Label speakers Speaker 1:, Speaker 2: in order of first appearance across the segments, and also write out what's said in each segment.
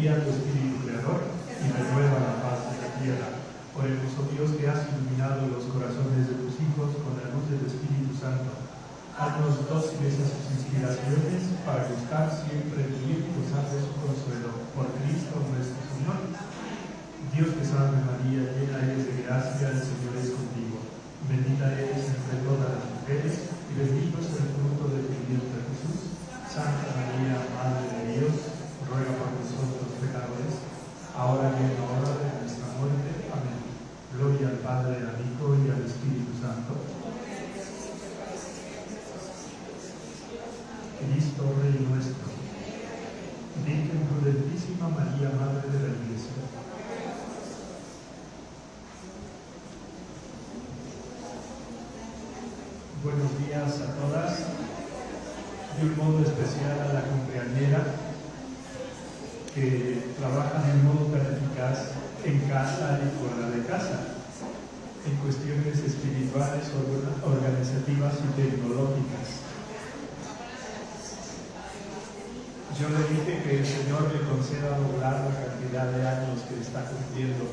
Speaker 1: envía tu Espíritu Creador y renueva la paz de la tierra. Oremos, oh Dios, que has iluminado los corazones de tus hijos con la luz del Espíritu Santo. Haznos dóciles a sus inspiraciones para buscar siempre el bien y gozar de su consuelo. Por Cristo nuestro Señor. Dios te salve María, llena eres de gracia, el Señor es contigo. Bendita eres entre todas las mujeres y bendito es el fruto de tu vientre Jesús. Santa María, Madre de Dios, ruega por nosotros pecadores, ahora y en la hora de nuestra muerte. Amén. Gloria al Padre, al Hijo y al Espíritu Santo. Cristo, Rey nuestro, Virgen prudentísima María, Madre de la Iglesia. Buenos días a todas, de un modo especial a la cumpleañera que trabajan en modo tan eficaz en casa y fuera de casa, en cuestiones espirituales, organizativas y tecnológicas. Yo le dije que el Señor le conceda doblar la cantidad de años que está cumpliendo.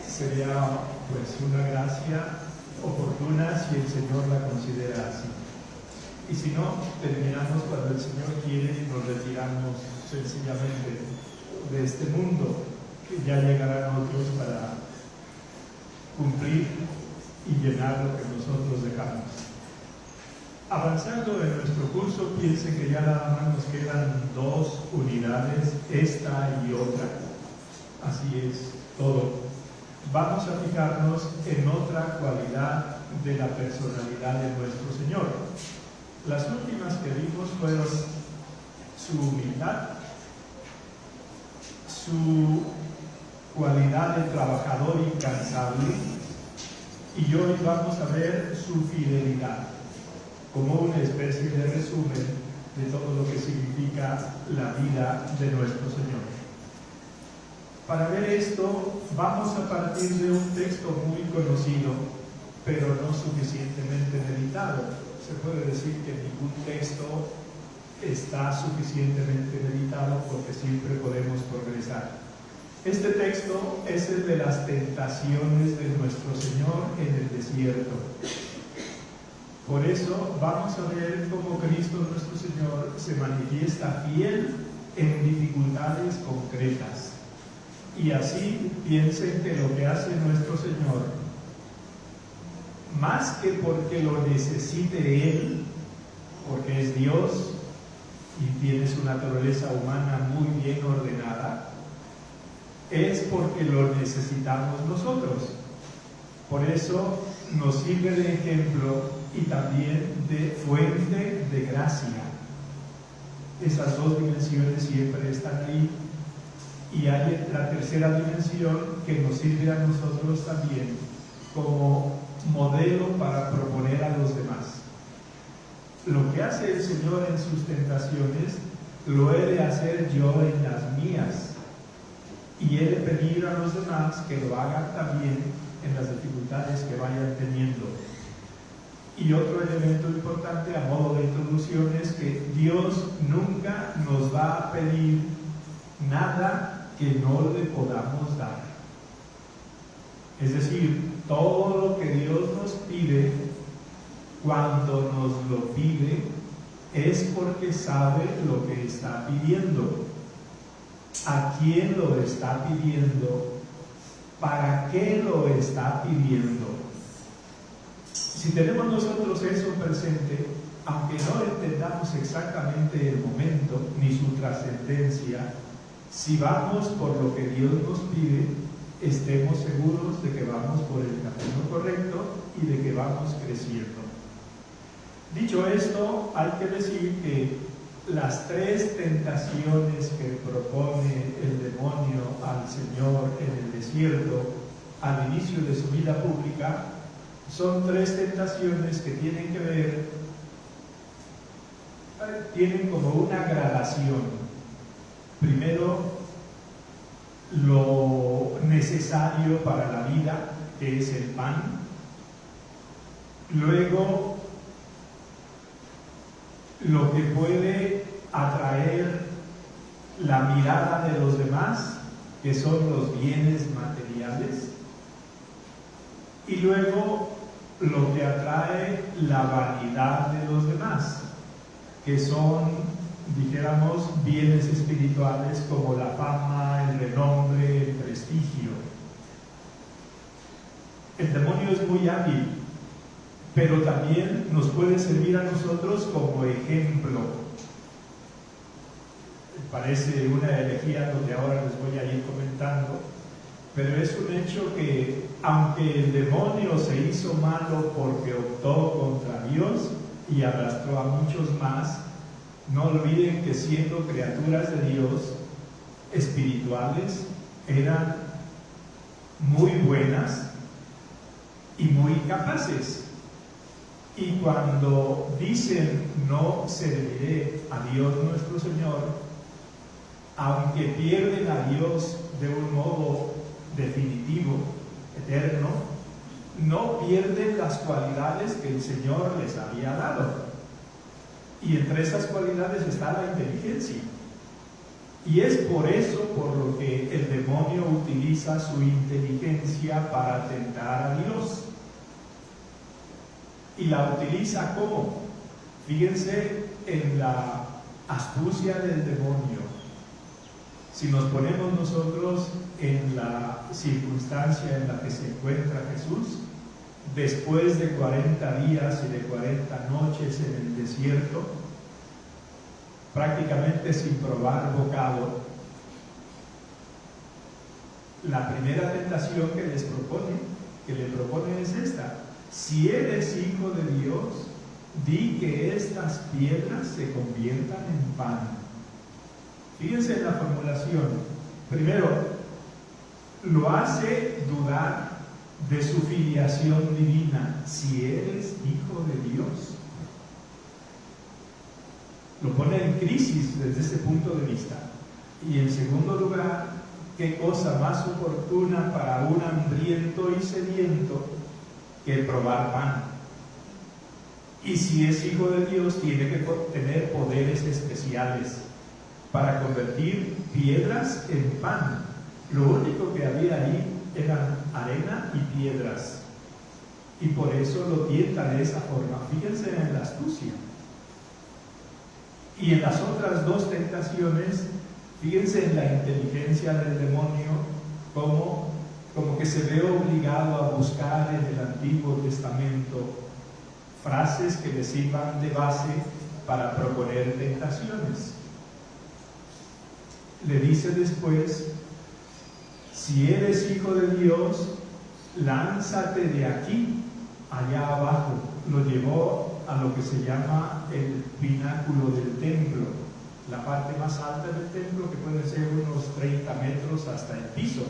Speaker 1: Sería pues una gracia oportuna si el Señor la considera así. Y si no, terminamos cuando el Señor quiere y nos retiramos sencillamente de este mundo, que ya llegarán otros para cumplir y llenar lo que nosotros dejamos. Avanzando en nuestro curso, piensen que ya nada más nos quedan 2 unidades, esta y otra. Así es todo. Vamos a fijarnos en otra cualidad de la personalidad de nuestro Señor. Las últimas que vimos fueron su humildad, su cualidad de trabajador incansable, y hoy vamos a ver su fidelidad, como una especie de resumen de todo lo que significa la vida de nuestro Señor. Para ver esto, vamos a partir de un texto muy conocido, pero no suficientemente meditado. Se puede decir que ningún texto está suficientemente meditado porque siempre podemos progresar. Este texto es el de las tentaciones de nuestro Señor en el desierto. Por eso vamos a ver cómo Cristo nuestro Señor se manifiesta fiel en dificultades concretas. Y así piensen que lo que hace nuestro Señor, más que porque lo necesite Él, porque es Dios y tiene su naturaleza humana muy bien ordenada, es porque lo necesitamos nosotros. Por eso nos sirve de ejemplo y también de fuente de gracia. Esas 2 dimensiones siempre están ahí. Y hay la tercera dimensión que nos sirve a nosotros también como modelo para proponer a los demás. Lo que hace el Señor en sus tentaciones, lo he de hacer yo en las mías. Y he de pedir a los demás que lo hagan también en las dificultades que vayan teniendo. Y otro elemento importante a modo de introducción es que Dios nunca nos va a pedir nada que no le podamos dar. Es decir, todo lo que Dios nos pide, cuando nos lo pide, es porque sabe lo que está pidiendo, a quién lo está pidiendo, para qué lo está pidiendo. Si tenemos nosotros eso presente, aunque no entendamos exactamente el momento ni su trascendencia, si vamos por lo que Dios nos pide, estemos seguros de que vamos por el camino correcto y de que vamos creciendo. Dicho esto, hay que decir que las 3 tentaciones que propone el demonio al Señor en el desierto al inicio de su vida pública son 3 tentaciones que tienen que ver, tienen como una gradación. Primero, lo necesario para la vida, que es el pan. Luego, lo que puede atraer la mirada de los demás, que son los bienes materiales, y luego lo que atrae la vanidad de los demás, que son, dijéramos, bienes espirituales como la fama, el renombre, el prestigio. El demonio es muy hábil, pero también nos puede servir a nosotros como ejemplo. Parece una herejía donde ahora les voy a ir comentando, pero es un hecho que aunque el demonio se hizo malo porque optó contra Dios y arrastró a muchos más, no olviden que siendo criaturas de Dios espirituales eran muy buenas y muy capaces. Y cuando dicen no serviré a Dios nuestro Señor, aunque pierden a Dios de un modo definitivo, eterno, no pierden las cualidades que el Señor les había dado. Y entre esas cualidades está la inteligencia. Y es por eso por lo que el demonio utiliza su inteligencia para tentar a Dios. Y la utiliza ¿cómo? Fíjense en la astucia del demonio. Si nos ponemos nosotros en la circunstancia en la que se encuentra Jesús, después de 40 días y de 40 noches en el desierto, prácticamente sin probar bocado, la primera tentación que le propone es esta: si eres hijo de Dios, di que estas piedras se conviertan en pan. Fíjense en la formulación. Primero, lo hace dudar de su filiación divina. Si eres hijo de Dios, lo pone en crisis desde ese punto de vista. Y en segundo lugar, qué cosa más oportuna para un hambriento y sediento que probar pan. Y si es hijo de Dios, tiene que tener poderes especiales para convertir piedras en pan. Lo único que había ahí eran arena y piedras, y por eso lo tienta de esa forma. Fíjense en la astucia. Y en las otras dos tentaciones, fíjense en la inteligencia del demonio, como que se ve obligado a buscar en el Antiguo Testamento frases que le sirvan de base para proponer tentaciones. Le dice después: si eres hijo de Dios, lánzate de aquí allá abajo. Lo llevó a lo que se llama el pináculo del templo, la parte más alta del templo, que puede ser unos 30 metros hasta el piso.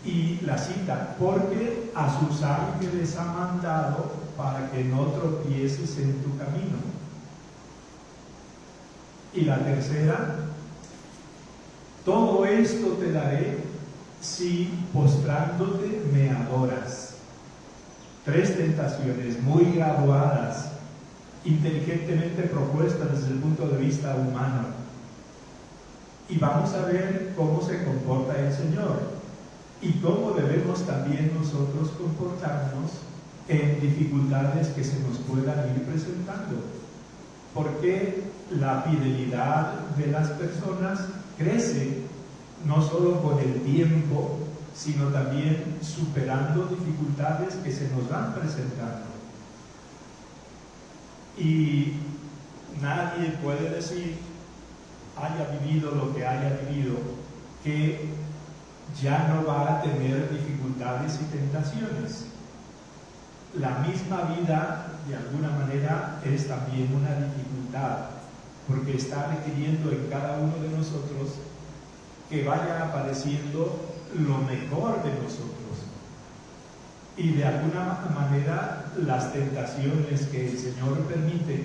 Speaker 1: Y la cita: porque a sus ángeles ha mandado para que no tropieces en tu camino. Y la tercera: todo esto te daré si postrándote me adoras. Tres tentaciones muy graduadas, inteligentemente propuestas desde el punto de vista humano. Y vamos a ver cómo se comporta el Señor y cómo debemos también nosotros comportarnos en dificultades que se nos puedan ir presentando. Porque la fidelidad de las personas crece no solo con el tiempo, sino también superando dificultades que se nos van presentando. Y nadie puede decir, haya vivido lo que haya vivido, que ya no va a tener dificultades y tentaciones. La misma vida, de alguna manera, es también una dificultad, porque está requiriendo en cada uno de nosotros que vaya apareciendo lo mejor de nosotros. Y de alguna manera las tentaciones que el Señor permite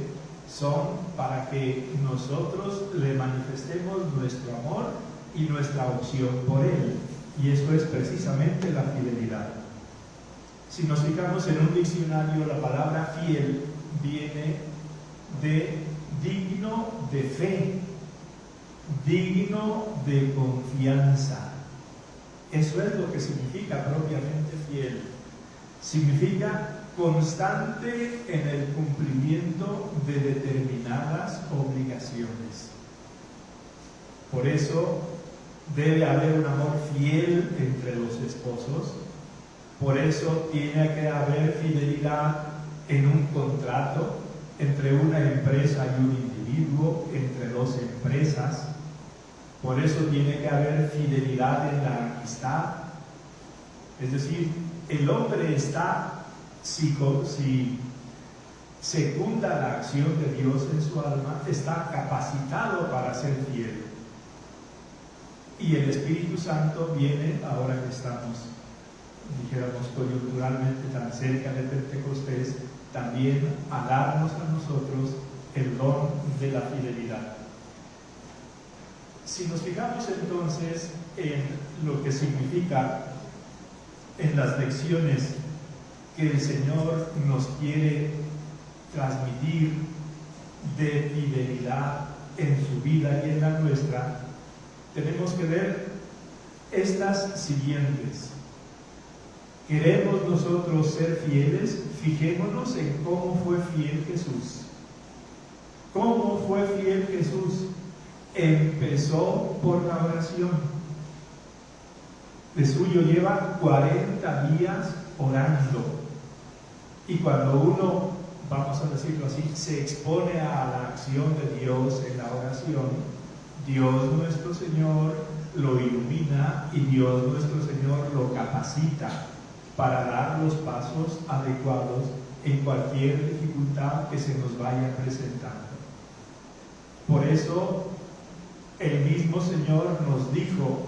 Speaker 1: son para que nosotros le manifestemos nuestro amor y nuestra opción por Él. Y eso es precisamente la fidelidad. Si nos fijamos en un diccionario, la palabra fiel viene de digno de fe. digno de confianza. Eso es lo que significa propiamente fiel. Significa constante en el cumplimiento de determinadas obligaciones. Por eso debe haber un amor fiel entre los esposos. Por eso tiene que haber fidelidad en un contrato entre una empresa y un individuo, entre dos empresas. Por eso tiene que haber fidelidad en la amistad. Es decir, el hombre está, si secunda la acción de Dios en su alma, está capacitado para ser fiel. Y el Espíritu Santo viene, ahora que estamos, dijéramos coyunturalmente tan cerca de Pentecostés, también a darnos a nosotros el don de la fidelidad. Si nos fijamos entonces en lo que significa en las lecciones que el Señor nos quiere transmitir de fidelidad en su vida y en la nuestra, tenemos que ver estas siguientes. ¿Queremos nosotros ser fieles? Fijémonos en cómo fue fiel Jesús. ¿Cómo fue fiel Jesús? Empezó por la oración. De suyo lleva 40 días orando. Y cuando uno, vamos a decirlo así, se expone a la acción de Dios en la oración, Dios nuestro Señor lo ilumina y Dios nuestro Señor lo capacita para dar los pasos adecuados en cualquier dificultad que se nos vaya presentando. Por eso el mismo Señor nos dijo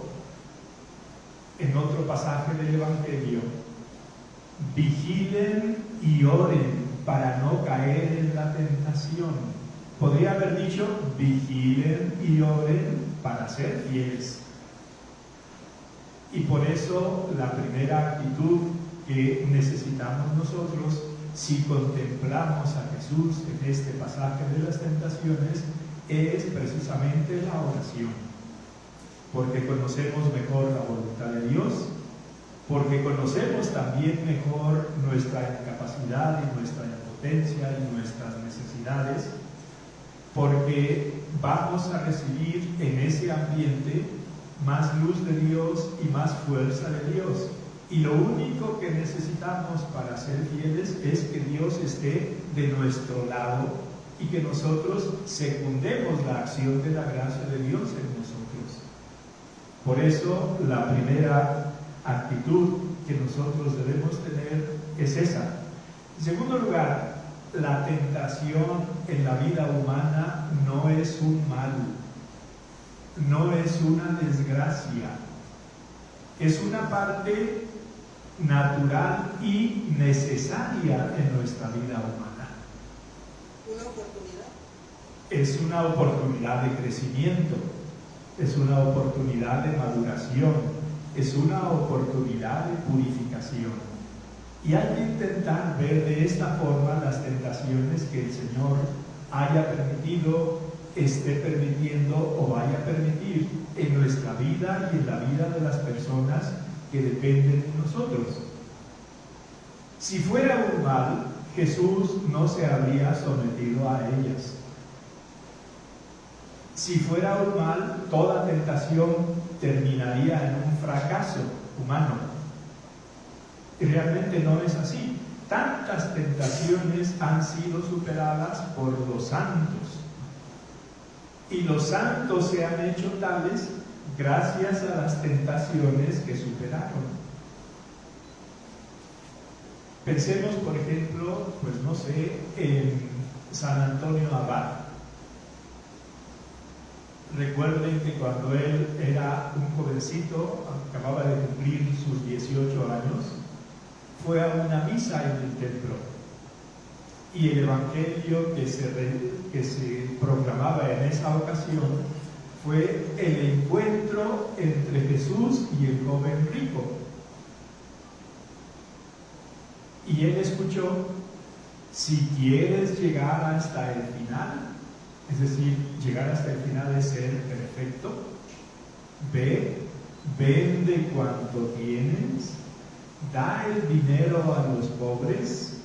Speaker 1: en otro pasaje del Evangelio: vigilen y oren para no caer en la tentación. Podría haber dicho: vigilen y oren para ser fieles. Y por eso la primera actitud que necesitamos nosotros, si contemplamos a Jesús en este pasaje de las tentaciones, es precisamente la oración. Porque conocemos mejor la voluntad de Dios, porque conocemos también mejor nuestra incapacidad y nuestra impotencia y nuestras necesidades, porque vamos a recibir en ese ambiente más luz de Dios y más fuerza de Dios. Y lo único que necesitamos para ser fieles es que Dios esté de nuestro lado y que nosotros secundemos la acción de la gracia de Dios en nosotros. Por eso la primera actitud que nosotros debemos tener es esa. En segundo lugar, la tentación en la vida humana no es un mal, no es una desgracia, es una parte natural y necesaria en nuestra vida humana.
Speaker 2: ¿Una oportunidad?
Speaker 1: Es una oportunidad de crecimiento, es una oportunidad de maduración, es una oportunidad de purificación. Y hay que intentar ver de esta forma las tentaciones que el Señor haya permitido, esté permitiendo o vaya a permitir en nuestra vida y en la vida de las personas que dependen de nosotros. Si fuera un mal, Jesús no se habría sometido a ellas. Si fuera un mal, toda tentación terminaría en un fracaso humano. Y realmente no es así. Tantas tentaciones han sido superadas por los santos. Y los santos se han hecho tales gracias a las tentaciones que superaron. Pensemos, por ejemplo, pues no sé, en San Antonio Abad. Recuerden que cuando él era un jovencito, acababa de cumplir sus 18 años, fue a una misa en el templo. Y el evangelio que se proclamaba en esa ocasión fue el encuentro entre Jesús y el joven rico. Y él escuchó: si quieres llegar hasta el final, Es decir, llegar hasta el final es ser perfecto. Ve, vende cuanto tienes, da el dinero a los pobres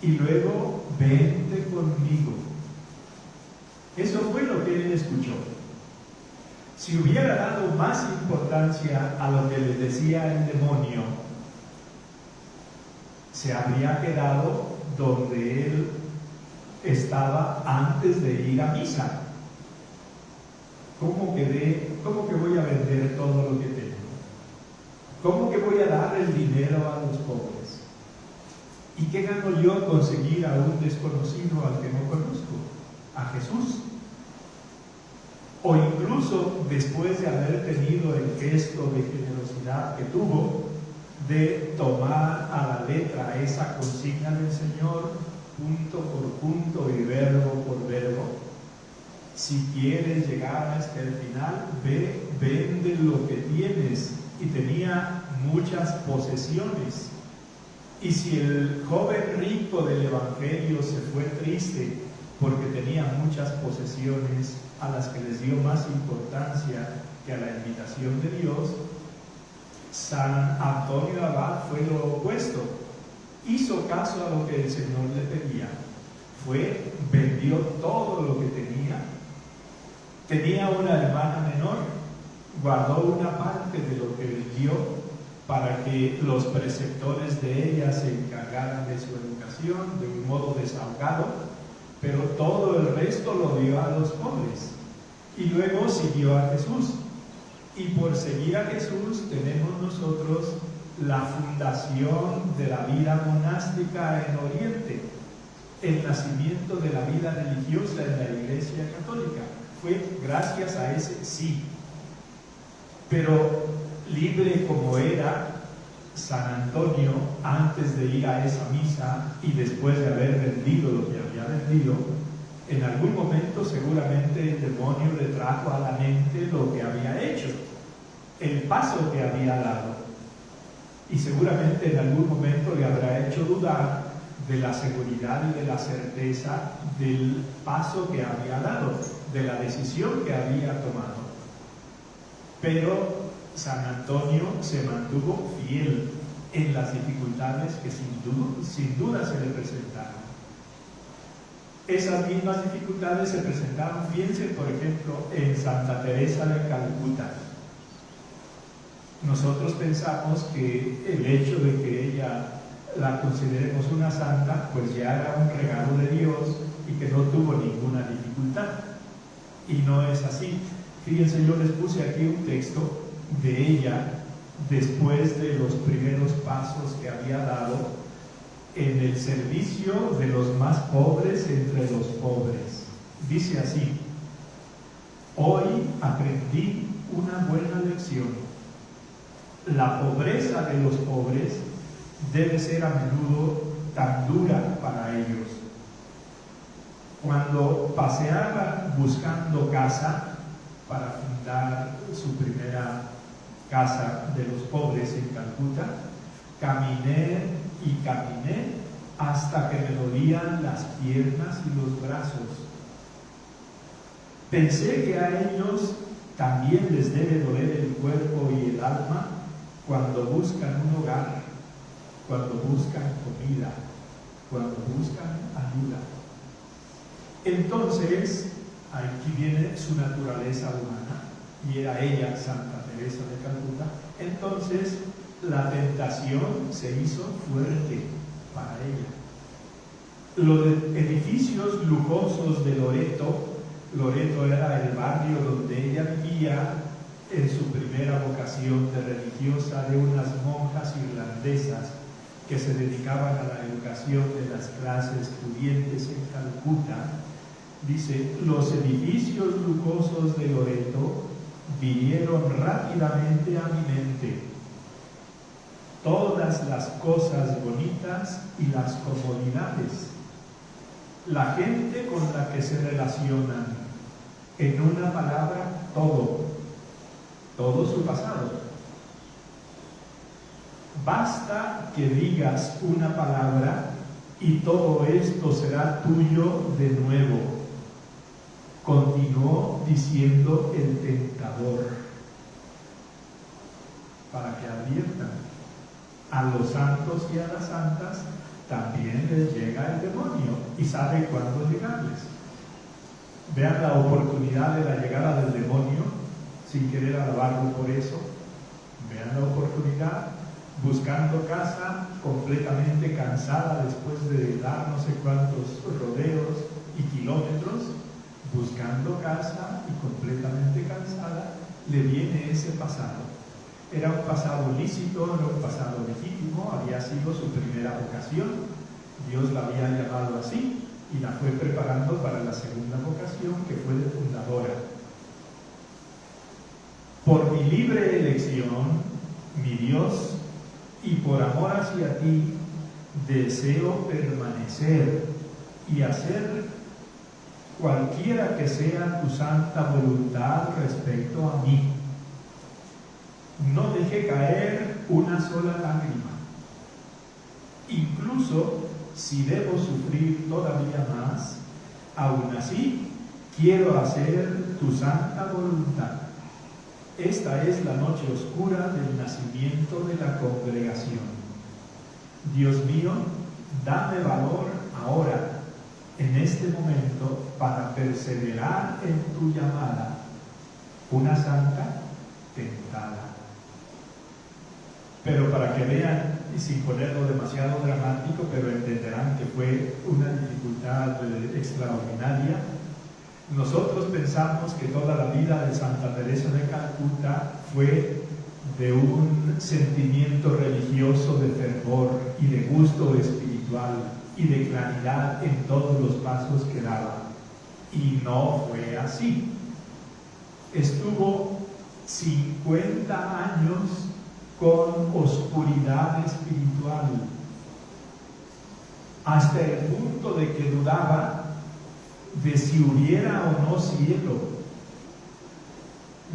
Speaker 1: y luego vente conmigo. Eso fue lo que él escuchó. Si hubiera dado más importancia a lo que le decía el demonio, se habría quedado donde él estaba antes de ir a misa. ¿Cómo que voy a vender todo lo que tengo? ¿Cómo que voy a dar el dinero a los pobres? ¿Y qué gano yo conseguir a un desconocido al que no conozco? A Jesús. O incluso después de haber tenido el gesto de generosidad que tuvo, de tomar a la letra esa consigna del Señor, punto por punto y verbo por verbo. Si quieres llegar hasta el final, ve, vende lo que tienes. Y tenía muchas posesiones. Y si el joven rico del Evangelio se fue triste porque tenía muchas posesiones a las que les dio más importancia que a la invitación de Dios, San Antonio Abad fue lo opuesto. Hizo caso a lo que el Señor le pedía. Vendió todo lo que tenía. Tenía una hermana menor, guardó una parte de lo que le dio para que los preceptores de ella se encargaran de su educación de un modo desahogado, pero todo el resto lo dio a los pobres. Y luego siguió a Jesús. Y por seguir a Jesús tenemos nosotros la fundación de la vida monástica en Oriente, el nacimiento de la vida religiosa en la Iglesia Católica. Fue gracias a ese sí. Pero libre como era San Antonio antes de ir a esa misa y después de haber vendido lo que había vendido, en algún momento seguramente el demonio le trajo a la mente lo que había hecho, el paso que había dado. Y seguramente en algún momento le habrá hecho dudar de la seguridad y de la certeza del paso que había dado, de la decisión que había tomado. Pero San Antonio se mantuvo fiel en las dificultades que sin duda se le presentaron. Esas mismas dificultades se presentaron, fíjense, por ejemplo, en Santa Teresa de Calcuta. Nosotros pensamos que el hecho de que ella la consideremos una santa, pues ya era un regalo de Dios y que no tuvo ninguna dificultad. Y no es así. Fíjense, yo les puse aquí un texto de ella después de los primeros pasos que había dado en el servicio de los más pobres entre los pobres. Dice así: hoy aprendí una buena lección. La pobreza de los pobres debe ser a menudo tan dura para ellos. Cuando paseaba buscando casa para fundar su primera casa de los pobres en Calcuta, caminé y caminé hasta que me dolían las piernas y los brazos. Pensé que a ellos también les debe doler el cuerpo y el alma cuando buscan un hogar, cuando buscan comida, cuando buscan ayuda. Entonces, aquí viene su naturaleza humana, y era ella, Santa Teresa de Calcuta. Entonces, la tentación se hizo fuerte para ella. Los edificios lujosos de Loreto era el barrio donde ella vivía en su primera vocación de religiosa, de unas monjas irlandesas que se dedicaban a la educación de las clases pudientes en Calcuta. Dice: los edificios lujosos de Loreto vinieron rápidamente a mi mente. Todas las cosas bonitas y las comodidades, la gente con la que se relacionan, en una palabra, todo su pasado. Basta que digas una palabra y todo esto será tuyo de nuevo. continuó diciendo el tentador, para que adviertan, a los santos y a las santas también les llega el demonio y sabe cuándo llegarles. Vean la oportunidad de la llegada del demonio, sin querer alabarlo por eso. Vean la oportunidad, buscando casa, completamente cansada después de dar no sé cuántos rodeos y kilómetros, buscando casa y completamente cansada, le viene ese pasado. Era un pasado lícito, era un pasado legítimo, había sido su primera vocación. Dios la había llamado así y la fue preparando para la segunda vocación, que fue de fundadora. Por mi libre elección, mi Dios, y por amor hacia ti, deseo permanecer y hacer cualquiera que sea tu santa voluntad respecto a mí. No deje caer una sola lágrima. Incluso si debo sufrir todavía más, aún así quiero hacer tu santa voluntad. Esta es la noche oscura del nacimiento de la congregación. Dios mío, dame valor ahora, en este momento, para perseverar en tu llamada, una santa tentada. Pero para que vean, y sin ponerlo demasiado dramático, pero entenderán que fue una dificultad extraordinaria. Nosotros pensamos que toda la vida de Santa Teresa de Calcuta fue de un sentimiento religioso de fervor y de gusto espiritual y de claridad en todos los pasos que daba. Y no fue así. Estuvo 50 años con oscuridad espiritual, hasta el punto de que dudaba de si hubiera o no cielo,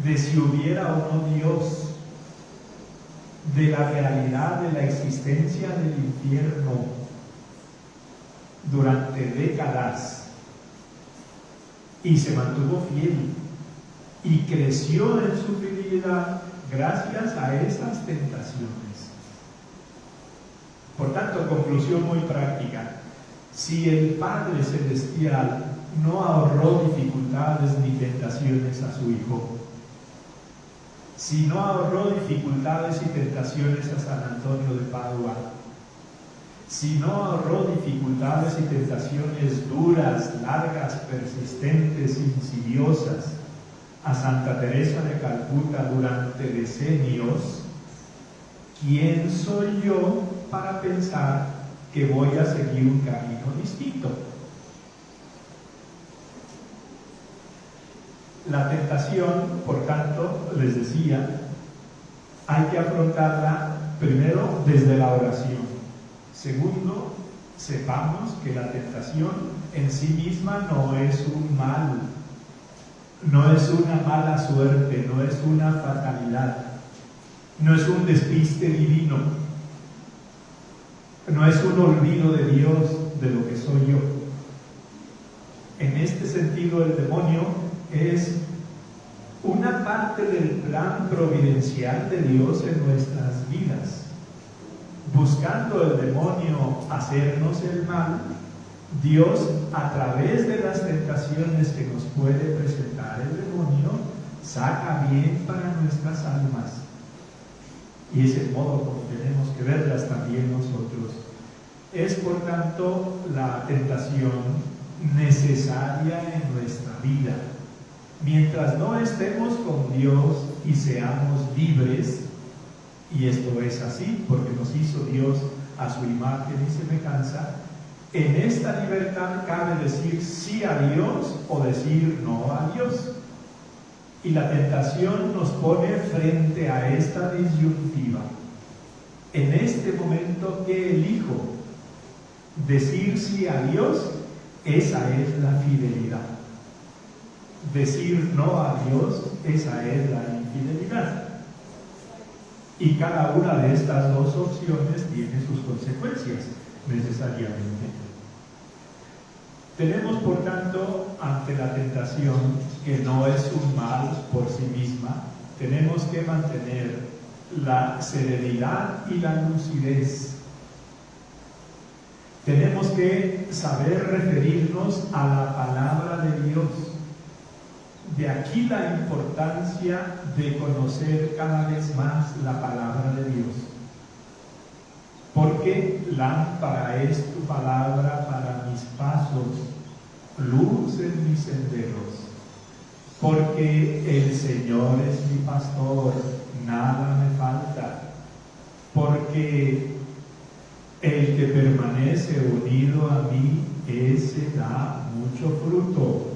Speaker 1: de si hubiera o no Dios, de la realidad de la existencia del infierno durante décadas, y se mantuvo fiel y creció en su fidelidad gracias a esas tentaciones. Por tanto, conclusión muy práctica: si el Padre Celestial no ahorró dificultades ni tentaciones a su Hijo, si no ahorró dificultades y tentaciones a San Antonio de Padua, si no ahorró dificultades y tentaciones duras, largas, persistentes, insidiosas a Santa Teresa de Calcuta durante decenios, ¿quién soy yo para pensar que voy a seguir un camino distinto? La tentación, por tanto, les decía, hay que afrontarla primero desde la oración. Segundo, sepamos que la tentación en sí misma no es un mal, no es una mala suerte, no es una fatalidad, no es un despiste divino, no es un olvido de Dios de lo que soy yo. En este sentido, el demonio es una parte del plan providencial de Dios en nuestras vidas. Buscando el demonio hacernos el mal, Dios, a través de las tentaciones que nos puede presentar el demonio, saca bien para nuestras almas. Y es el modo como tenemos que verlas también nosotros. Es, por tanto, la tentación necesaria en nuestra vida. Mientras no estemos con Dios y seamos libres, y esto es así porque nos hizo Dios a su imagen y semejanza, en esta libertad cabe decir sí a Dios o decir no a Dios. Y la tentación nos pone frente a esta disyuntiva. En este momento, ¿qué elijo? Decir sí a Dios, esa es la fidelidad. Decir no a Dios, esa es la infidelidad. Y cada una de estas dos opciones tiene sus consecuencias, necesariamente. Tenemos, por tanto, ante la tentación, que no es un mal por sí misma, tenemos que mantener la serenidad y la lucidez. Tenemos que saber referirnos a la palabra de Dios. De aquí la importancia de conocer cada vez más la palabra de Dios. Porque lámpara es tu palabra para mis pasos, luz en mis senderos. Porque el Señor es mi pastor, nada me falta. Porque el que permanece unido a mí, ese da mucho fruto.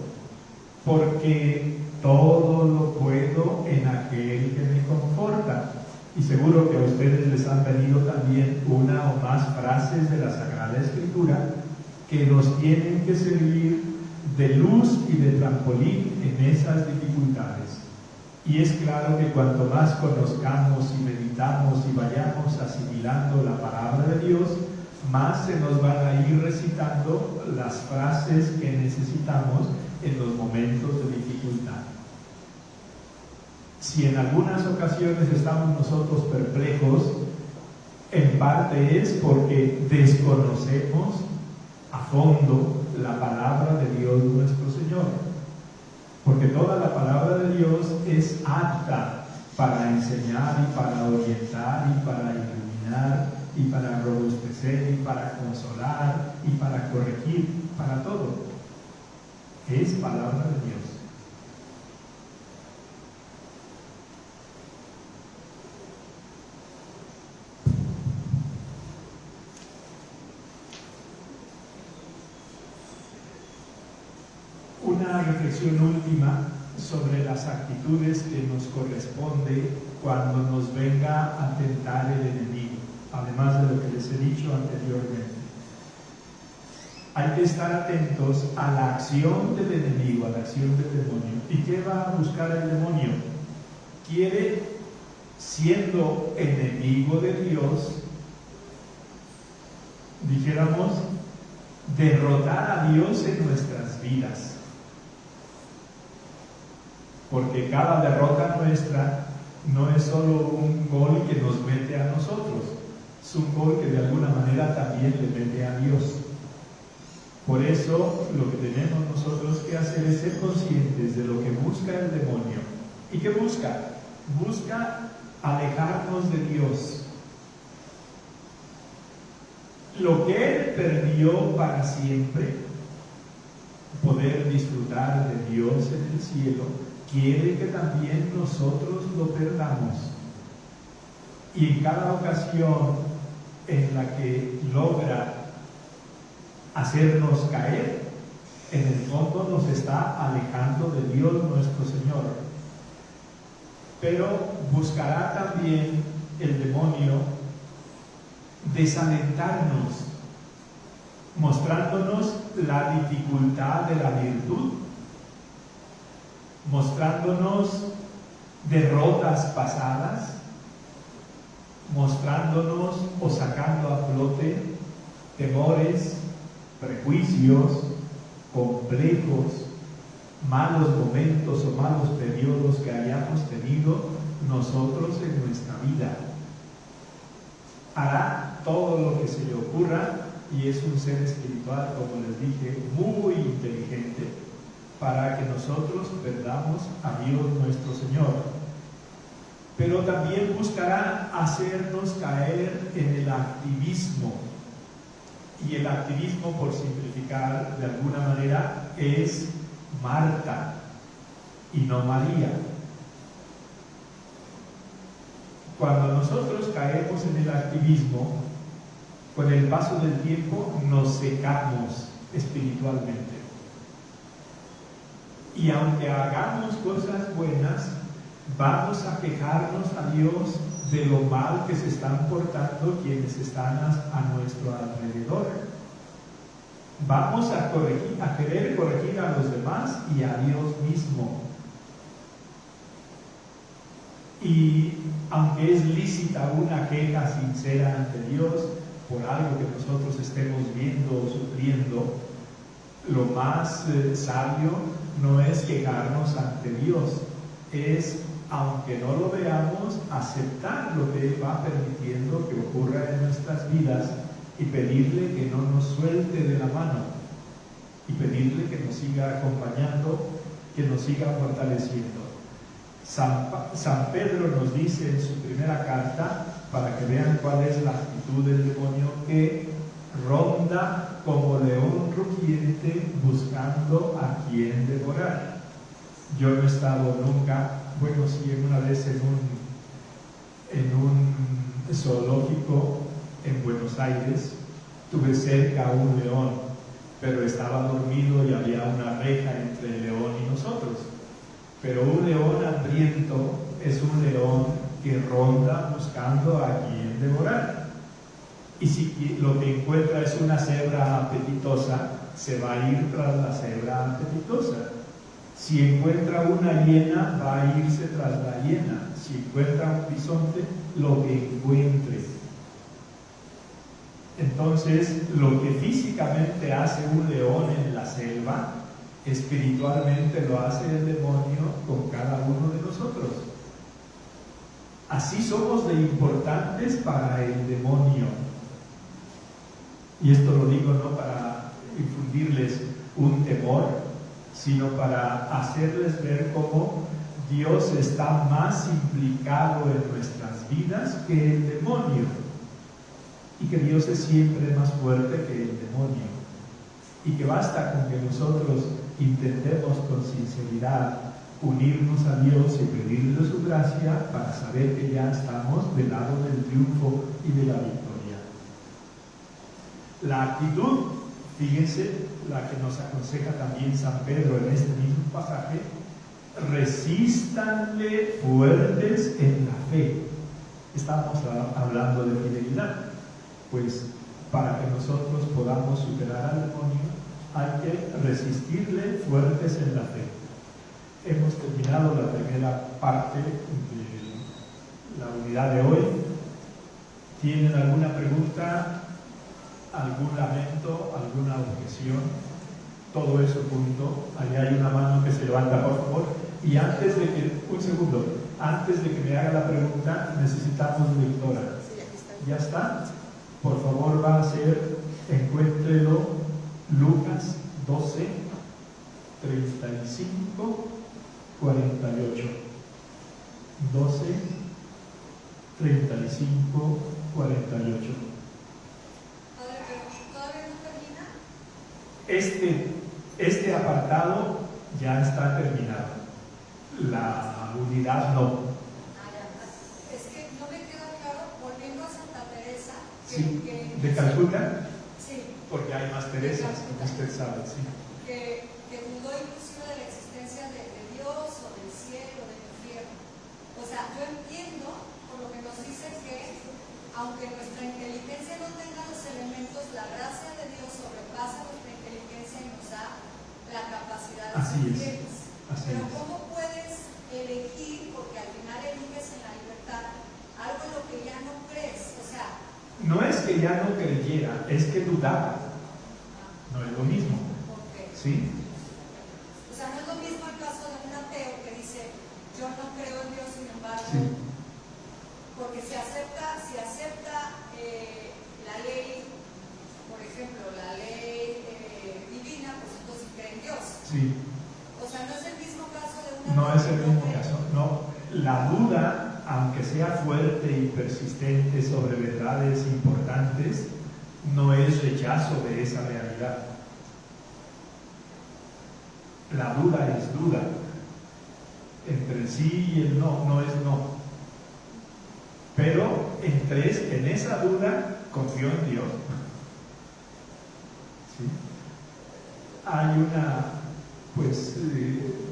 Speaker 1: Porque todo lo puedo en aquel que me conforta. Y seguro que a ustedes les han venido también una o más frases de la Sagrada Escritura que nos tienen que servir de luz y de trampolín en esas dificultades. Y es claro que cuanto más conozcamos y meditamos y vayamos asimilando la palabra de Dios, más se nos van a ir recitando las frases que necesitamos en los momentos de dificultad. Si en algunas ocasiones estamos nosotros perplejos, en parte es porque desconocemos a fondo la palabra de Dios nuestro Señor. Porque toda la palabra de Dios es apta para enseñar y para orientar y para iluminar y para robustecer y para consolar y para corregir, para todo. Es palabra de Dios. Una reflexión última sobre las actitudes que nos corresponde cuando nos venga a tentar el enemigo, además de lo que les he dicho anteriormente. Hay que estar atentos a la acción del enemigo, a la acción del demonio. ¿Y qué va a buscar el demonio? Quiere, siendo enemigo de Dios, dijéramos, derrotar a Dios en nuestras vidas. Porque cada derrota nuestra no es solo un gol que nos mete a nosotros, es un gol que de alguna manera también le mete a Dios. Por eso lo que tenemos nosotros que hacer es ser conscientes de lo que busca el demonio. ¿Y qué busca? Busca alejarnos de Dios. Lo que Él perdió para siempre, poder disfrutar de Dios en el cielo, quiere que también nosotros lo perdamos. Y en cada ocasión en la que logra hacernos caer, en el fondo nos está alejando de Dios nuestro Señor. Pero buscará también el demonio desalentarnos, mostrándonos la dificultad de la virtud, mostrándonos derrotas pasadas, mostrándonos o sacando a flote temores, prejuicios, complejos, malos momentos o malos periodos que hayamos tenido nosotros en nuestra vida. Hará todo lo que se le ocurra y es un ser espiritual, como les dije, muy inteligente, para que nosotros perdamos a Dios nuestro Señor. Pero también buscará hacernos caer en el activismo. Y el activismo, por simplificar de alguna manera, es Marta y no María. Cuando nosotros caemos en el activismo, con el paso del tiempo nos secamos espiritualmente. Y aunque hagamos cosas buenas, vamos a quejarnos a Dios de lo mal que se están portando quienes están a nuestro alrededor. Vamos a querer corregir a los demás y a Dios mismo. Y aunque es lícita una queja sincera ante Dios por algo que nosotros estemos viendo o sufriendo, Lo más sabio no es quejarnos ante Dios, es, aunque no lo veamos, aceptar lo que Él va permitiendo que ocurra en nuestras vidas y pedirle que no nos suelte de la mano y pedirle que nos siga acompañando, que nos siga fortaleciendo. San Pedro nos dice en su primera carta, para que vean cuál es la actitud del demonio, que ronda como león rugiente buscando a quien devorar. Yo no he estado nunca, bueno, sí, una vez en un zoológico en Buenos Aires, tuve cerca a un león, pero estaba dormido y había una reja entre el león y nosotros. Pero un león hambriento es un león que ronda buscando a quien devorar. Y si lo que encuentra es una cebra apetitosa, se va a ir tras la cebra apetitosa. Si encuentra una hiena, va a irse tras la hiena. Si encuentra un bisonte, lo que encuentre. Entonces, lo que físicamente hace un león en la selva, espiritualmente lo hace el demonio con cada uno de nosotros. Así somos de importantes para el demonio. Y esto lo digo no para infundirles un temor, sino para hacerles ver cómo Dios está más implicado en nuestras vidas que el demonio. Y que Dios es siempre más fuerte que el demonio. Y que basta con que nosotros intentemos con sinceridad unirnos a Dios y pedirle su gracia para saber que ya estamos del lado del triunfo y de la victoria. La actitud, fíjense, la que nos aconseja también San Pedro en este mismo pasaje: resístanle fuertes en la fe. Estamos hablando de fidelidad. Pues para que nosotros podamos superar al demonio, hay que resistirle fuertes en la fe. Hemos terminado la primera parte de la unidad de hoy. ¿Tienen alguna pregunta, algún lamento, alguna objeción? Todo eso junto. Allá hay una mano que se levanta, por favor. Y antes de que me haga la pregunta, necesitamos lectora. ¿Ya está? Por favor, va a ser, encuéntrelo, Lucas 12, 35, 48. 12, 35, 48.
Speaker 2: Padre, pero ¿todavía no termina?
Speaker 1: Este apartado ya está terminado. La unidad no.
Speaker 2: Es que no me queda claro, volviendo a Santa Teresa,
Speaker 1: Sí, ¿de Calcuta?
Speaker 2: Sí.
Speaker 1: Porque hay más Teresas, como usted sabe, sí.
Speaker 2: Que dudó inclusive de la existencia de Dios o del cielo, del infierno. O sea, yo entiendo, por lo que nos dice, que aunque nuestra inteligencia no tenga los elementos, la gracia de Dios sobrepasa nuestra inteligencia y nos da la capacidad de ser fieles. Pero ¿cómo puedes elegir, porque al final eliges en la libertad, algo en lo que ya no crees? O sea,
Speaker 1: no es que ya no creyera, es que dudaba. No es lo mismo.
Speaker 2: Okay.
Speaker 1: ¿Sí?
Speaker 2: O sea, no es lo mismo el caso de un ateo que dice, yo no creo en Dios, sin embargo,
Speaker 1: Sí.
Speaker 2: porque si acepta la ley, por ejemplo, la ley divina, pues entonces cree en Dios.
Speaker 1: Sí.
Speaker 2: O sea, no es el mismo caso de una...
Speaker 1: No es el mismo caso. No. La duda, aunque sea fuerte y persistente sobre verdades importantes, no es rechazo de esa realidad. La duda es duda. Entre el sí y el no, no es no. Pero en esa duda confío en Dios. ¿Sí? Hay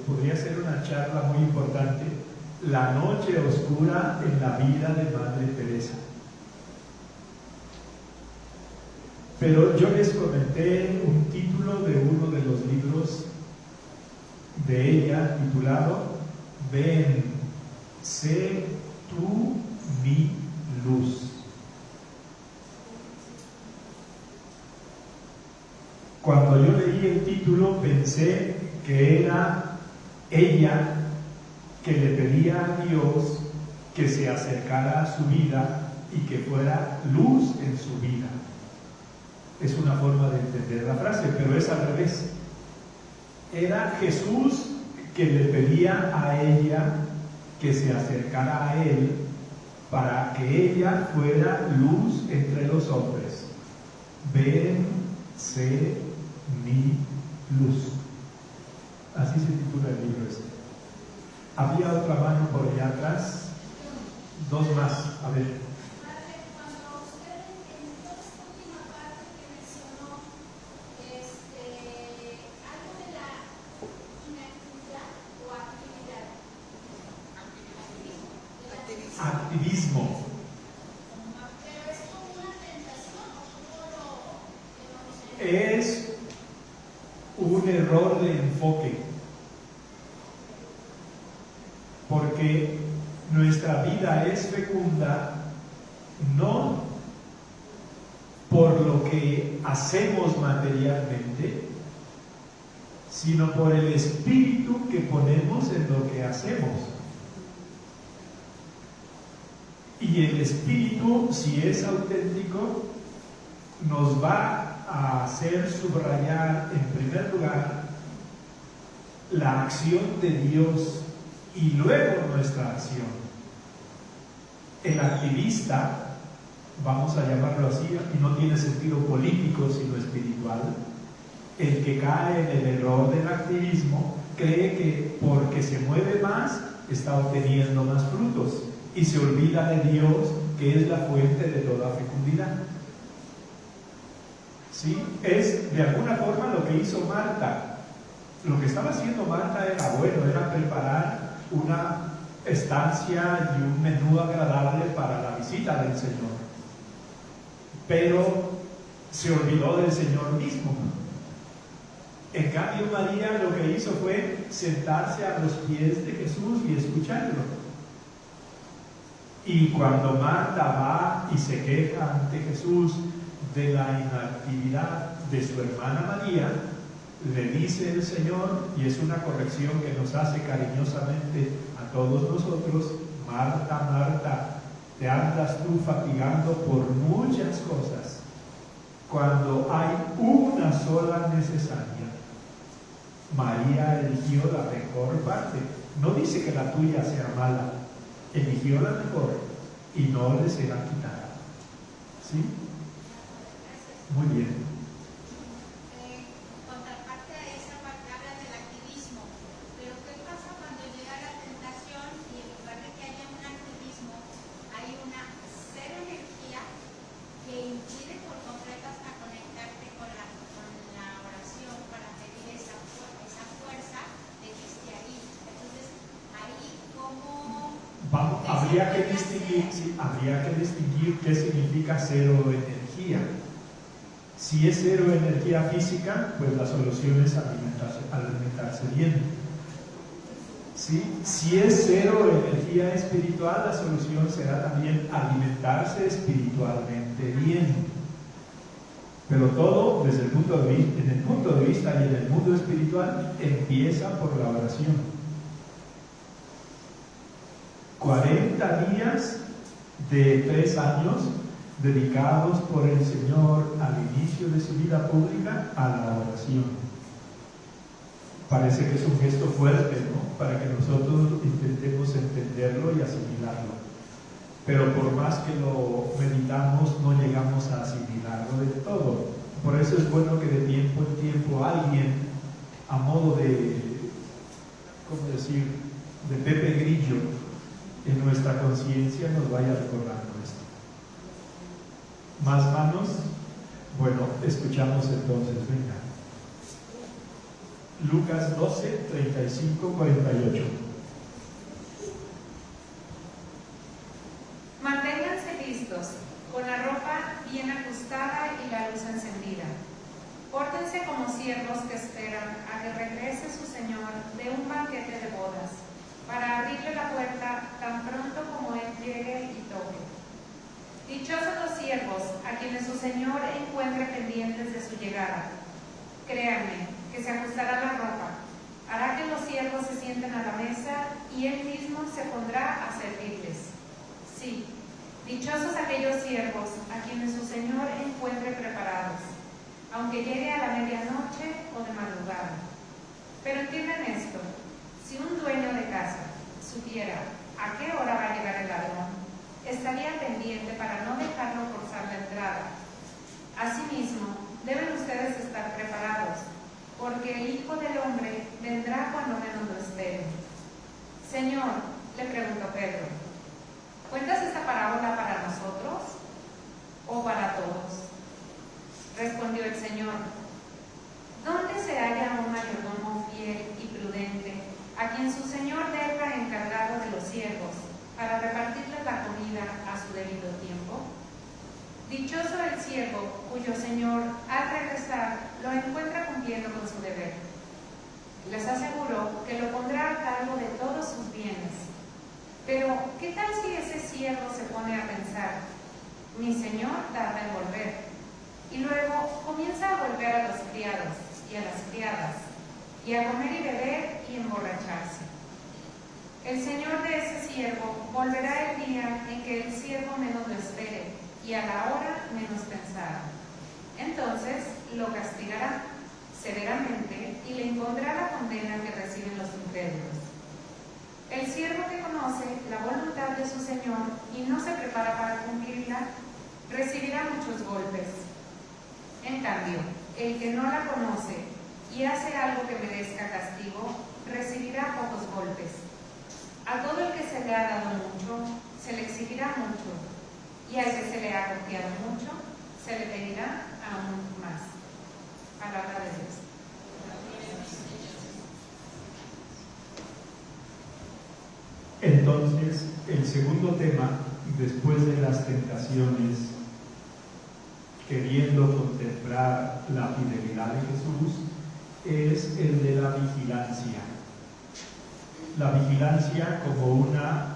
Speaker 1: podría ser una charla muy importante, la noche oscura en la vida de Madre Teresa. Pero yo les comenté un título de uno de los libros de ella, titulado Ven, sé tú mi luz. Cuando yo leí el título pensé que era ella que le pedía a Dios que se acercara a su vida y que fuera luz en su vida. Es una forma de entender la frase, pero es al revés. Era Jesús que le pedía a ella que se acercara a él para que ella fuera luz entre los hombres. Ven, sé mi luz. Así se titula el libro este. Había otra mano por allá atrás. Dos más, a ver. Activismo. Es un error de enfoque, porque nuestra vida es fecunda no por lo que hacemos materialmente, sino por el espíritu que ponemos en lo que hacemos. Y el espíritu, si es auténtico, nos va a hacer subrayar en primer lugar la acción de Dios y luego nuestra acción. El activista, vamos a llamarlo así, y no tiene sentido político sino espiritual, el que cae en el error del activismo cree que porque se mueve más está obteniendo más frutos y se olvida de Dios, que es la fuente de toda fecundidad. ¿Sí? Es de alguna forma lo que hizo Marta. Lo que estaba haciendo Marta era bueno, era preparar una estancia y un menú agradable para la visita del Señor. Pero se olvidó del Señor mismo. En cambio, María lo que hizo fue sentarse a los pies de Jesús y escucharlo. Y cuando Marta va y se queja ante Jesús de la inactividad de su hermana María, le dice el Señor, y es una corrección que nos hace cariñosamente a todos nosotros: Marta, Marta, te andas tú fatigando por muchas cosas, cuando hay una sola necesaria. María eligió la mejor parte. No dice que la tuya sea mala, eligió la mejor y no le será quitada. ¿Sí? Muy bien.
Speaker 3: Contraparte a esa parte habla del activismo, pero ¿qué pasa cuando llega la tentación y en lugar de que haya un activismo, hay una cero energía que impide por completo hasta conectarte con la oración para pedir esa fuerza de que esté ahí? Entonces, ahí como...
Speaker 1: Habría que distinguir qué significa cero energía. Si es cero energía física, pues la solución es alimentarse bien. ¿Sí? Si es cero energía espiritual, la solución será también alimentarse espiritualmente bien. Pero todo desde el punto de vista, en el punto de vista y en el mundo espiritual, empieza por la oración. 40 días de 3 años dedicados por el Señor al inicio de su vida pública a la oración. Parece que es un gesto fuerte, ¿no?, para que nosotros intentemos entenderlo y asimilarlo. Pero por más que lo meditamos, no llegamos a asimilarlo del todo. Por eso es bueno que de tiempo en tiempo alguien, a modo de, ¿cómo decir?, de Pepe Grillo, en nuestra conciencia nos vaya recordando esto. ¿Más manos? Bueno, escuchamos entonces, venga. Lucas 12, 35, 48.
Speaker 4: Manténganse listos, con la ropa bien ajustada y la luz encendida. Pórtense como siervos que esperan a que regrese su señor de un banquete de bodas, para abrirle la puerta tan pronto como él llegue y toque. Dichosos los siervos a quienes su señor encuentre pendientes de su llegada. Créanme, que se ajustará la ropa, hará que los siervos se sienten a la mesa y él mismo se pondrá a servirles. Sí, dichosos aquellos siervos a quienes su Señor encuentre preparados, aunque llegue a la medianoche o de madrugada. Pero entiendan esto, si un dueño de casa supiera a qué hora va a llegar el ladrón, estaría pendiente para no dejarlo forzar la entrada. Asimismo, deben ustedes estar preparados, porque el Hijo del Hombre vendrá cuando menos lo esperen. Señor, le preguntó Pedro, ¿cuentas esta parábola para nosotros o para todos? Respondió el Señor, ¿dónde se halla un mayordomo fiel y prudente, a quien su Señor deja encargado de los siervos, para repartirles la comida a su debido tiempo? Dichoso el siervo cuyo Señor, al regresar, lo encuentra cumpliendo con su deber. Les aseguro que lo pondrá a cargo de todos sus bienes. Pero, ¿qué tal si ese siervo se pone a pensar, mi Señor tarda en volver? Y luego comienza a volver a los criados y a las criadas, y a comer y beber y emborracharse. El Señor de ese siervo volverá el día en que el siervo menos lo espere, y a la hora menos pensada. Entonces lo castigará severamente y le impondrá la condena que reciben los incrédulos. El siervo que conoce la voluntad de su Señor y no se prepara para cumplirla, recibirá muchos golpes. En cambio, el que no la conoce y hace algo que merezca castigo, recibirá pocos golpes. A todo el que se le ha dado mucho, se le exigirá mucho, y al que se le ha confiado mucho, se le pedirá aún más. Palabra de Dios.
Speaker 1: Entonces, el segundo tema, después de las tentaciones, queriendo contemplar la fidelidad de Jesús, es el de la vigilancia. La vigilancia como una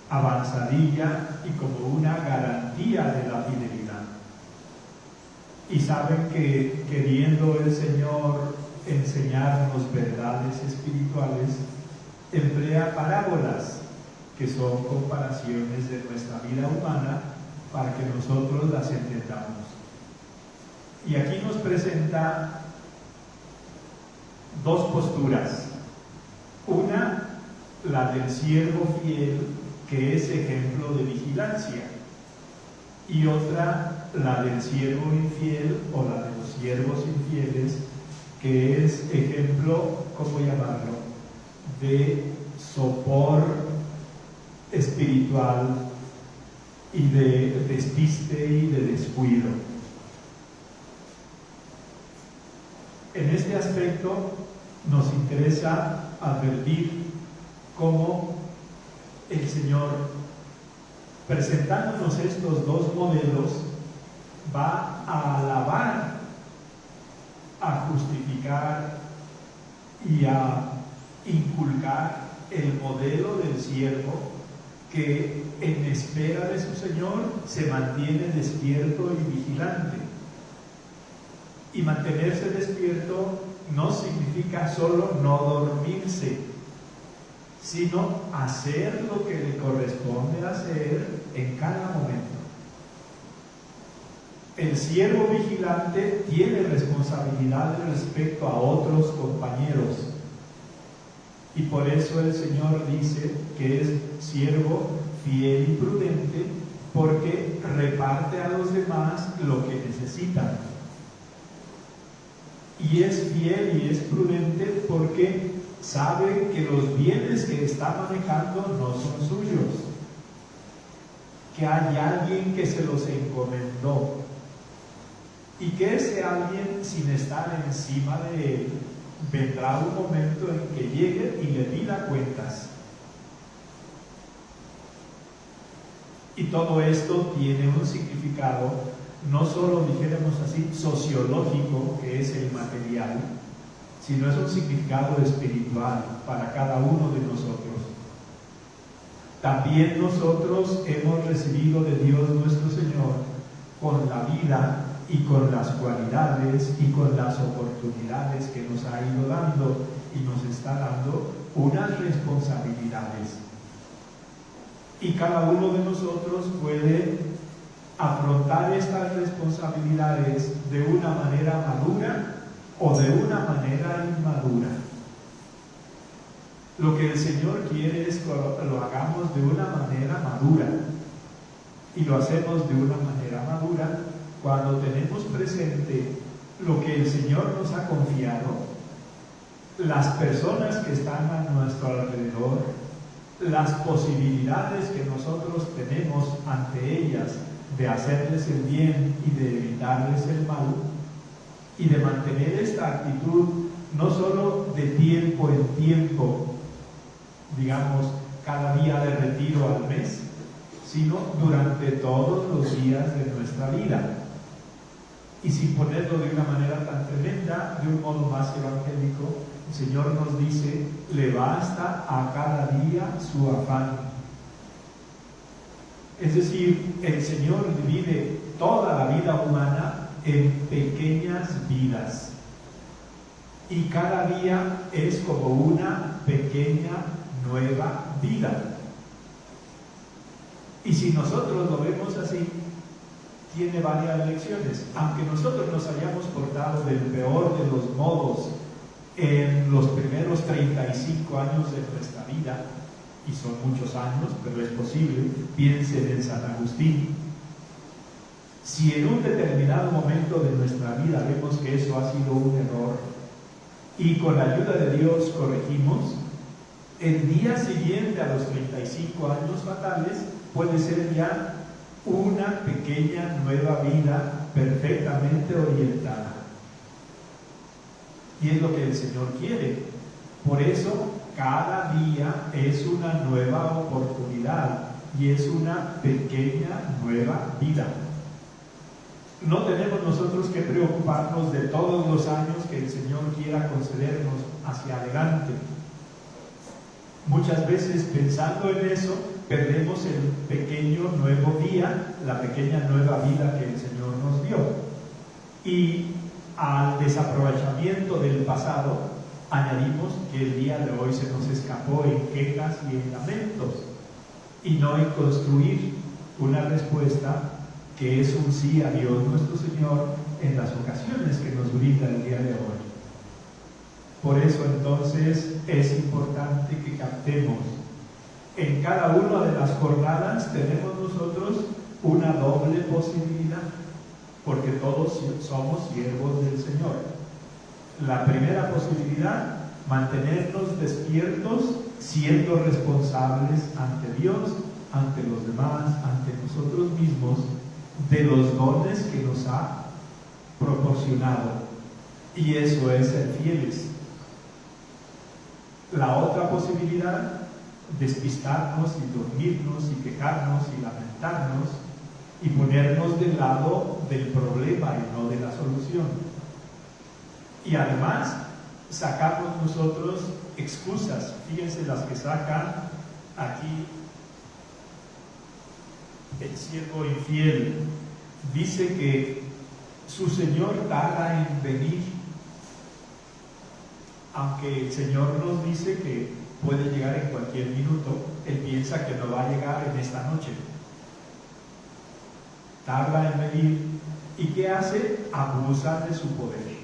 Speaker 1: avanzadilla y como una garantía de la fidelidad. Y saben que queriendo el Señor enseñarnos verdades espirituales, emplea parábolas que son comparaciones de nuestra vida humana para que nosotros las entendamos. Y aquí nos presenta dos posturas. Una, la del siervo fiel, que es ejemplo de vigilancia, y otra, la del siervo infiel o la de los siervos infieles, que es ejemplo, ¿cómo llamarlo?, de sopor espiritual y de despiste y de descuido. En este aspecto nos interesa advertir cómo el Señor, presentándonos estos dos modelos, va a alabar, a justificar y a inculcar el modelo del siervo que en espera de su Señor se mantiene despierto y vigilante. Y mantenerse despierto no significa solo no dormirse, sino hacer lo que le corresponde hacer en cada momento. El siervo vigilante tiene responsabilidad respecto a otros compañeros, y por eso el Señor dice que es siervo fiel y prudente, porque reparte a los demás lo que necesitan. Y es fiel y es prudente porque sabe que los bienes que está manejando no son suyos, que hay alguien que se los encomendó, y que ese alguien, sin estar encima de él, vendrá un momento en que llegue y le pida cuentas. Y todo esto tiene un significado, no solo, dijéramos así, sociológico, que es el material, sino es un significado espiritual para cada uno de nosotros. También nosotros hemos recibido de Dios nuestro Señor con la vida y con las cualidades y con las oportunidades que nos ha ido dando y nos está dando unas responsabilidades. Y cada uno de nosotros puede afrontar estas responsabilidades de una manera madura o de una manera inmadura. Lo que el Señor quiere es que lo hagamos de una manera madura, y lo hacemos de una manera madura cuando tenemos presente lo que el Señor nos ha confiado, las personas que están a nuestro alrededor, las posibilidades que nosotros tenemos ante ellas de hacerles el bien y de evitarles el mal, y de mantener esta actitud no solo de tiempo en tiempo, digamos cada día de retiro al mes, sino durante todos los días de nuestra vida. Y sin ponerlo de una manera tan tremenda, de un modo más evangélico, el Señor nos dice: le basta a cada día su afán. Es decir, el Señor divide toda la vida humana en pequeñas vidas, y cada día es como una pequeña nueva vida. Y si nosotros lo vemos así, tiene varias lecciones. Aunque nosotros nos hayamos portado del peor de los modos en los primeros 35 años de nuestra vida, y son muchos años, pero es posible, piensen en San Agustín. Si en un determinado momento de nuestra vida vemos que eso ha sido un error, y con la ayuda de Dios corregimos, el día siguiente a los 35 años fatales puede ser ya una pequeña nueva vida perfectamente orientada. Y es lo que el Señor quiere. Por eso cada día es una nueva oportunidad y es una pequeña nueva vida. No tenemos nosotros que preocuparnos de todos los años que el Señor quiera concedernos hacia adelante. Muchas veces, pensando en eso, perdemos el pequeño nuevo día, la pequeña nueva vida que el Señor nos dio. Y al desaprovechamiento del pasado añadimos que el día de hoy se nos escapó en quejas y en lamentos, y no en construir una respuesta que es un sí a Dios nuestro Señor en las ocasiones que nos brinda el día de hoy. Por eso entonces es importante que captemos: en cada una de las jornadas tenemos nosotros una doble posibilidad, porque todos somos siervos del Señor. La primera posibilidad, mantenernos despiertos, siendo responsables ante Dios, ante los demás, ante nosotros mismos, de los dones que nos ha proporcionado. Y eso es ser fieles. La otra posibilidad, despistarnos y dormirnos y quejarnos y lamentarnos y ponernos del lado del problema y no de la solución. Y además sacamos nosotros excusas. Fíjense las que saca aquí el siervo infiel. Dice que su Señor tarda en venir, aunque el Señor nos dice que puede llegar en cualquier minuto. Él piensa que no va a llegar en esta noche. Tarda en venir. ¿Y qué hace? Abusa de su poder.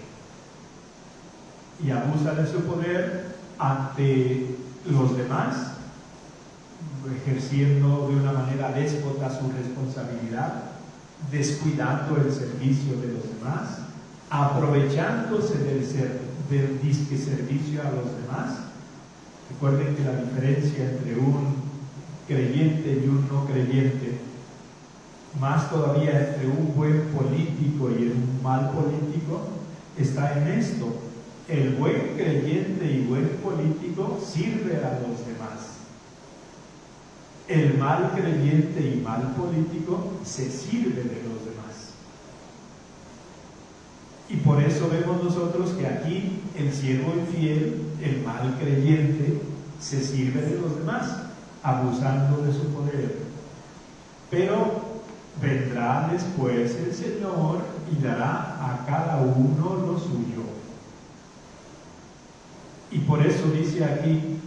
Speaker 1: Y abusa de su poder ante los demás, ejerciendo de una manera déspota su responsabilidad, descuidando el servicio de los demás, aprovechándose del disque servicio a los demás. Recuerden que la diferencia entre un creyente y un no creyente, más todavía entre un buen político y un mal político, está en esto: el buen creyente y buen político sirve a los demás. El mal creyente y mal político se sirve de los demás. Y por eso vemos nosotros que aquí el siervo infiel, el mal creyente, se sirve de los demás, abusando de su poder. Pero vendrá después el Señor y dará a cada uno lo suyo. Y por eso dice aquí,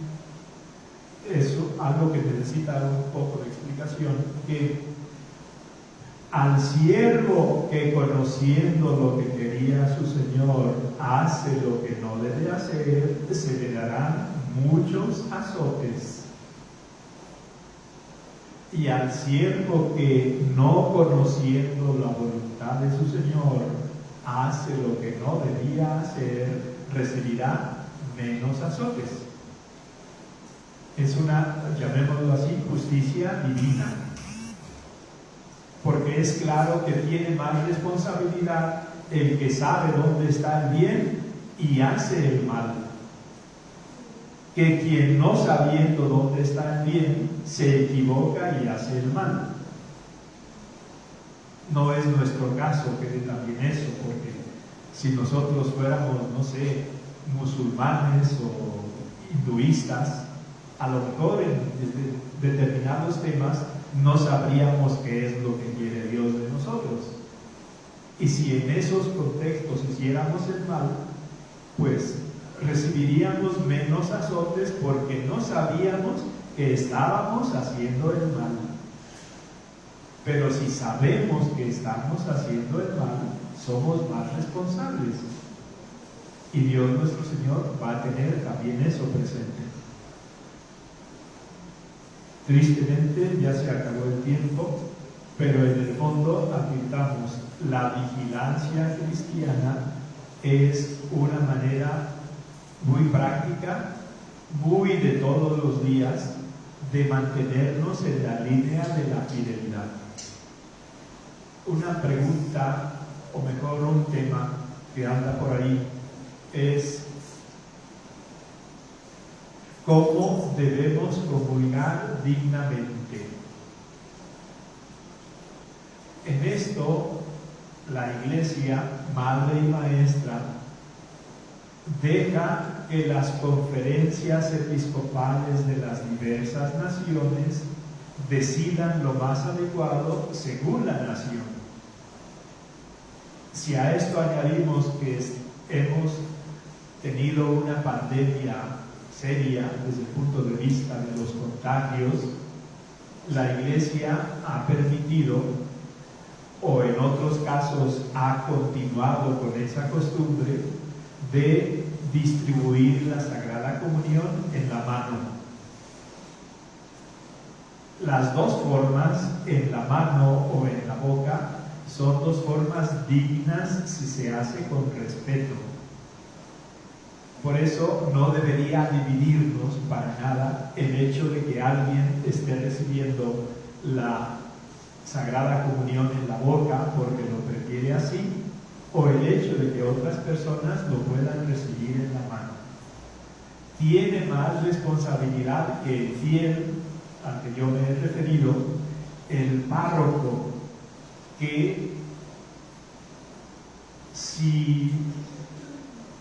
Speaker 1: eso, algo que necesita un poco de explicación, que al siervo que conociendo lo que quería su señor hace lo que no debe hacer, se le darán muchos azotes. Y al siervo que no conociendo la voluntad de su señor hace lo que no debía hacer, recibirá menos azotes. Es una, llamémoslo así, justicia divina. Porque es claro que tiene más responsabilidad el que sabe dónde está el bien y hace el mal, que quien no sabiendo dónde está el bien se equivoca y hace el mal. No es nuestro caso, quede también eso, porque si nosotros fuéramos, no sé, musulmanes o hinduistas, a lo mejor en determinados temas no sabríamos qué es lo que quiere Dios de nosotros. Y si en esos contextos hiciéramos el mal, pues recibiríamos menos azotes porque no sabíamos que estábamos haciendo el mal. Pero si sabemos que estamos haciendo el mal, somos más responsables. Y Dios nuestro Señor va a tener también eso presente. Tristemente ya se acabó el tiempo, pero en el fondo afirmamos, la vigilancia cristiana es una manera muy práctica, muy de todos los días, de mantenernos en la línea de la fidelidad. Una pregunta, o mejor un tema que anda por ahí, es ¿cómo debemos comulgar dignamente? En esto, la Iglesia, madre y maestra, deja que las conferencias episcopales de las diversas naciones decidan lo más adecuado según la nación. Si a esto añadimos que hemos tenido una pandemia seria desde el punto de vista de los contagios, la Iglesia ha permitido, o en otros casos ha continuado con esa costumbre, de distribuir la Sagrada Comunión en la mano. Las dos formas, en la mano o en la boca, son dos formas dignas si se hace con respeto. Por eso no debería dividirnos para nada el hecho de que alguien esté recibiendo la Sagrada Comunión en la boca porque lo prefiere así, o el hecho de que otras personas lo puedan recibir en la mano. Tiene más responsabilidad que el fiel, al que yo me he referido, el párroco, que si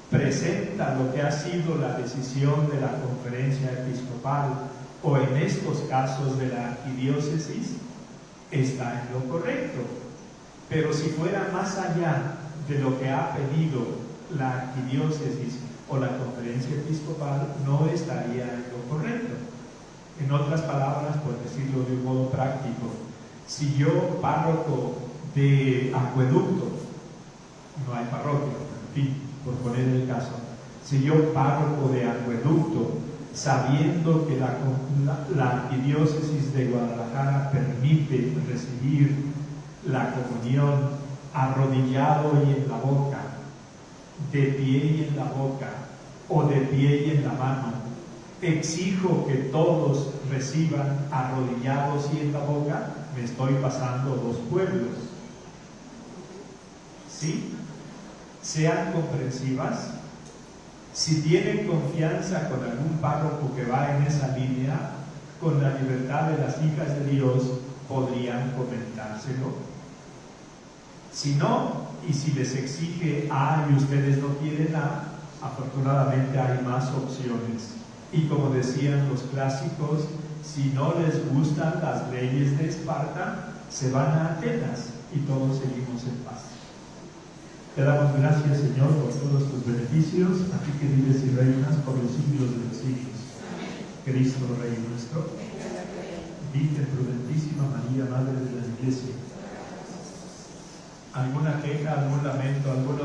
Speaker 1: presenta lo que ha sido la decisión de la conferencia episcopal o en estos casos de la arquidiócesis, está en lo correcto. Pero si fuera más allá de lo que ha pedido la arquidiócesis o la conferencia episcopal, no estaría en lo correcto. En otras palabras, por decirlo de un modo práctico, si yo, párroco de acueducto, no hay parroquia, en fin, por poner el caso, si yo, párroco de acueducto, sabiendo que la arquidiócesis de Guadalajara permite recibir la comunión arrodillado y en la boca, de pie y en la boca, o de pie y en la mano, exijo que todos reciban arrodillados y en la boca, me estoy pasando dos pueblos. ¿Sí? Sean comprensivas. Si tienen confianza con algún párroco que va en esa línea, con la libertad de las hijas de Dios, podrían comentárselo. Si no, y si les exige A y ustedes no quieren A, afortunadamente hay más opciones. Y como decían los clásicos, si no les gustan las leyes de Esparta, se van a Atenas y todos seguimos en paz. Te damos gracias, Señor, por todos tus beneficios, a ti que vives y reinas por los siglos de los siglos. Cristo, Rey nuestro, Virgen prudentísima María, Madre de la Iglesia. ¿Alguna queja, algún lamento, alguna